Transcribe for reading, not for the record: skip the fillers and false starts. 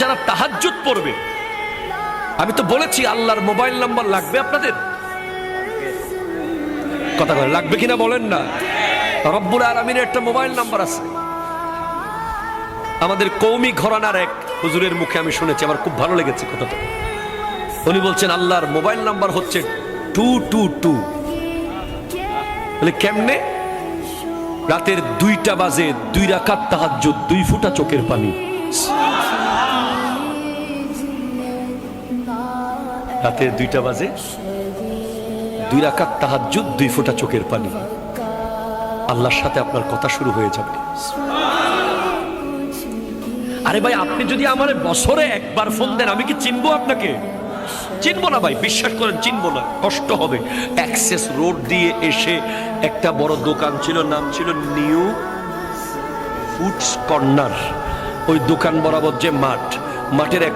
যারা তাহাজ্জুদ পড়বে, আমি তো বলেছি আল্লাহর মোবাইল নাম্বার লাগবে আপনাদের, কথা বলে লাগবে কিনা বলেন না। রব্বুল আলামিনের একটা মোবাইল নাম্বার আছে। আমাদের কওমি ঘরানার এক হুজুরের মুখে আমি শুনেছি, আমার খুব ভালো লেগেছে কথাটা। উনি বলছেন আল্লাহর মোবাইল নাম্বার হচ্ছে 222। বলে কেমনে? রাতের 2টা বাজে 2 রাকাত তাহাজ্জুদ, 2 ফোঁটা চোখের পানি। রাতের 2টা বাজে 2 রাকাত তাহাজ্জুদ, 2 ফোঁটা চোখের পানি। আল্লাহর সাথে আপনার কথা শুরু হয়ে যাবে। আরে ভাই, আপনি যদি আমার বছরে একবার ফোন দেন, আমি কি চিনবো আপনাকে? চিনবো না ভাই, বিশ্বাস করেন চিনবো না, কষ্ট হবে। অ্যাক্সেস রোড দিয়ে এসে একটা বড় দোকান ছিল, নাম ছিল নিউ ফুডস কর্নার। ওই দোকান বরাবর যে মাঠ, মাঠের এক